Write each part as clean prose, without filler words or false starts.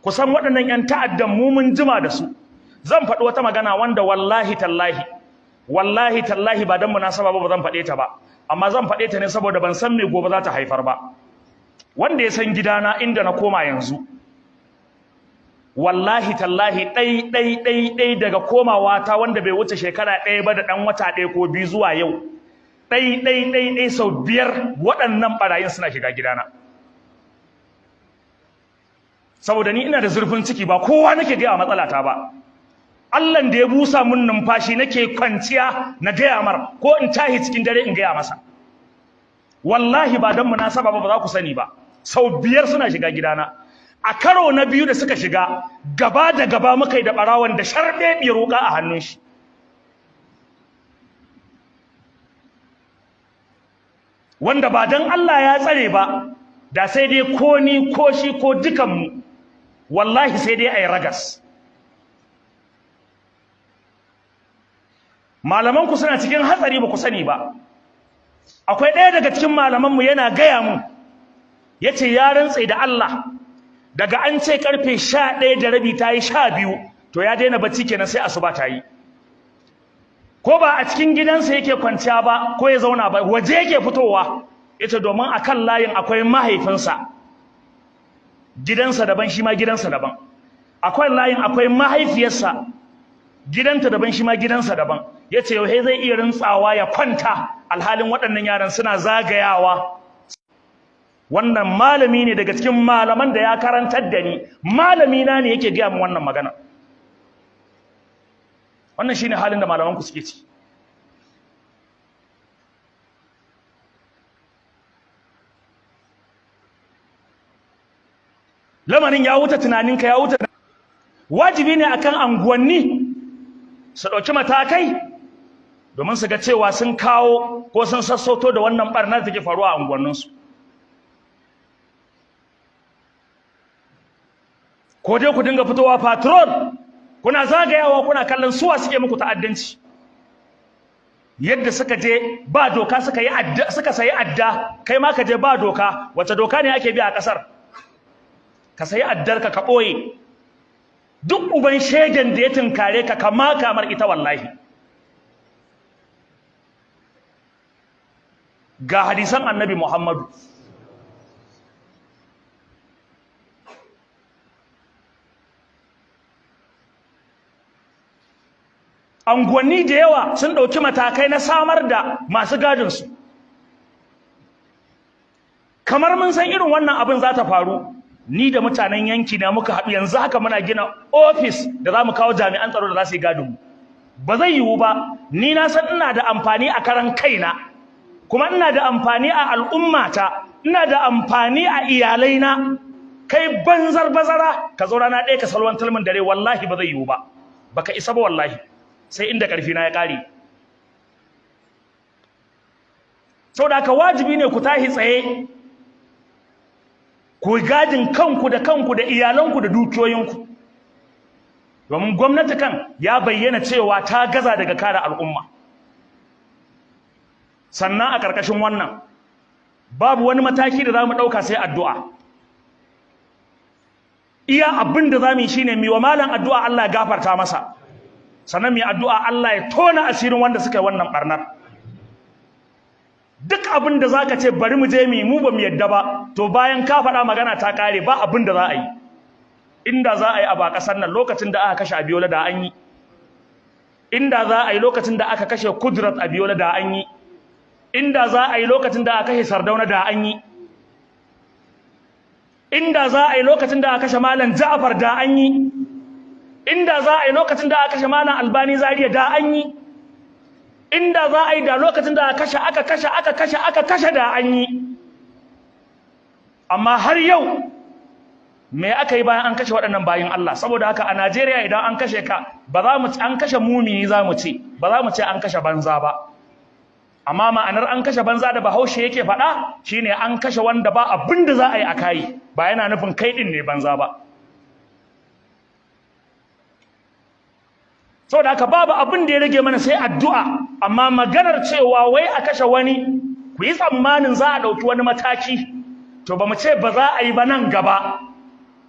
kusan waɗannan 'yan ta'addan mu mun jima da su. Zan faɗi wata magana wanda wallahi tallahi ba don munasaba ba zan faɗe ta ba, amma zan faɗe ta ne saboda ban san me gobe za ta haifar ba. Wanda ya san gidana inda na koma yanzu, wallahi tallahi ɗai daga komawa ta wanda bai wuce shekara ɗaya ba da ɗan wata ɗaya ko biyu zuwa yau, ɗai sau 5 waɗannan ɓarayin suna shiga gidana. Saboda ni ina da zurfin ciki, ba kowa nake gaya matsalata ba. Allahn da ya busa mun numfashi nake kwanciya na gaya mar, ko in tahi cikin dare in gaya masa. Wallahi ba don munasaba ba za ku sani ba. Sau 5 suna shiga gidana. A karo na biyu da suka shiga, gaba da gaba muka yi da ɓarawon da sharɓe ɓiyar wuƙa a hannun shi. Wanda ba don Allah ya tsare ba, da sai dai ko ni ko shi ko dukanmu, wallahi sai dai a yi ragas. Malamanku suna cikin hatsari ba ku sani ba. Akwai ɗaya daga cikin malamanmu yana gaya mu, ya ce ya rantse da Allah, daga an ce karfe 11:30 ta yi 12, to ya daina bacci kenan sai asuba ta yi. Ko ba a cikin gidansa yake kwanciya ba ko ya zauna ba, waje yake fitowa. Ya ce domin a kan layin akwai mahaifinsa, gidansa daban shi ma gidansa daban. Akwai layin akwai mahaifiyarsa, gidanta daban shi ma gidansa daban. Ya ce yau zai iya rintsawa ya kwanta alhalin waɗannan yaran suna zagayawa. Wannan malami ne daga cikin malaman da ya karantar da ni, malami na ne yake gaya min wannan magana. Wannan shine halin da malamanku suke ci. Lamarin ya wuce tunaninka, ya wuce. Wajibi ne akan anguwanni su ɗauki matakai domin su ga cewa sun kawo ko sun sassauto da wannan ɓarnar da take faruwa a unguwanninsu. Ko dai ku dinga fitowa patrol, kuna zagayawa kuna kallon suwa suke muku ta'addanci. Yadda suka je ba doka suka sayi adda, kai ma ka je ba doka. Wace doka ne ake bi a ƙasar? Ka sayi addarka ka ɓoye. Duk uban shegen da ya tunkare ka kama kamar ita wallahi. Ga hadisan Annabi Muhammadu. Anguwanni da yawa sun ɗauki matakai na samar da masu gadinsu. Kamar mun san irin wannan abin za ta faru, ni da mutanen yanki na muka haɗu yanzu haka muna gina ofis da za mu kawo jami'an tsaro da za su yi gadinmu. Ba zai yiwu ba, ni na san ina da amfani a karan kaina, kuma ina da amfani a al'ummata, ina da amfani a iyalaina. Kai banzar bazara ka zo rana ɗaya ka salwantar min dare, wallahi ba zai yiwu ba. Baka isa ba wallahi. Sai inda ƙarfi na ya ƙare. Saboda haka wajibi ne ku tahi tsaye, ku gadin kanku da iyalanku da dukiyoyinku. Domin gwamnati kan ya bayyana cewa ta gaza daga kare al'umma. Sannan a ƙarƙashin wannan, babu wani mataki da za mu ɗauka sai addu'a. Iya abin da za mu yi shi ne, wa malam addu'a Allah ya gafarta masa. Sannan mai addu'a Allah ya tona asirin wanda suka yi wannan ɓarnar. Duk abin da za ka ce bari mu je mu ba mu yadda ba, to bayan ka faɗa magana ta ƙare ba abin da za a yi. Inda za a yi a ba ƙasar nan lokacin da aka kashe Abiola da an yi. Inda za a yi lokacin da aka kashe Kudrat Abiola da an yi. Inda za a yi lokacin da aka kashe Sardauna da an yi. Inda za a yi lokacin da aka kashe Malam Ja'far da an yi. Inda za a yi lokacin da aka kashe Malam Albani Zaria da an yi. Inda za a yi da lokacin da aka kashe da an yi. Amma har yau me aka yi bayan an kashe waɗannan bayin Allah? Saboda haka a Najeriya idan an kashe ka, ba za mu an kashe mumini za mu ce, ba za mu ce an kashe banza ba. Amma ma'anar an kashe banza da Bahaushe yake faɗa shine an kashe wanda ba abin da za a yi a kai, ba yana nufin kai ɗin ne banza ba. Saboda haka babu abin da ya rage mana sai addu'a. Amma maganar cewa wai a kashe wani, ku yi tsammanin za a ɗauki wani mataki, to ba mu ce ba za a yi ba nan gaba.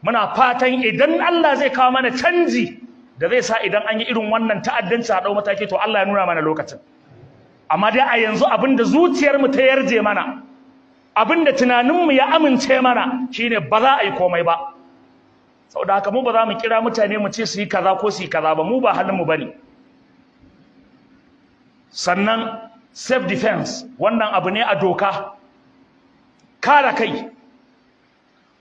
muna fatan idan Allah zai kawo mana canji da zai sa idan an yi irin wannan ta'addanci a ɗau mataki to Allah ya nuna mana lokacin. Amma dai a yanzu abinda zuciyarmu ta yarje mana, abinda tunaninmu ya amince mana shine ba za a yi komai ba. Saboda haka mu ba za mu kira mutane mu ce su yi kaza ko su yi kaza ba, mu ba halinmu ba ne. Sannan self defense wannan abu ne a doka, kare kai,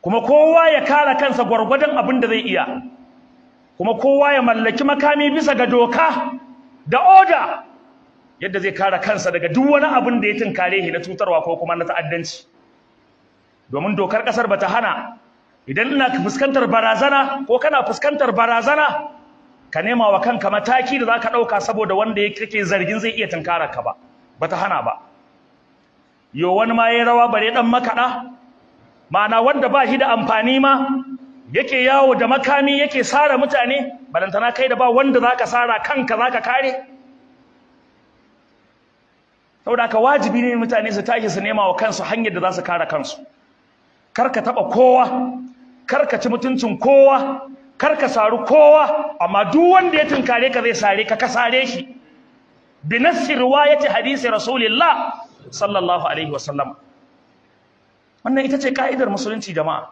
kuma kowa ya kare kansa gwargwadon abin da zai iya, kuma kowa ya mallaki makami bisa ga doka da oda yadda zai kare kansa daga duk wani abin da ya tunkare shi na cutarwa ko kuma na ta'addanci. Domin dokar kasar bata hana idan ina fuskantar barazana ko kana fuskantar barazana ka nema wa kanka mataki da zaka dauka saboda wanda kake zargin zai iya tunkara ka ba, bata hana ba. Yo wani ma yayi rawa bare dan makada, ma'ana wanda ba shi da amfani ma yake yawo da makami yake sara mutane, balantana kai da ba wanda zaka sara kanka zaka kare. Saboda ka wajibi ne mutane su tashi su nema wa kansu hanyar da za su kare kansu. Kar ka taba kowa, kar ka ci mutuncin kowa, kar ka saru kowa, amma duk wanda ya tunkare ka zai sare ka sare shi bi nassi riwayati hadisi rasulillah sallallahu alaihi wasallam. Wannan ita ce ka'idar musulunci jama'a.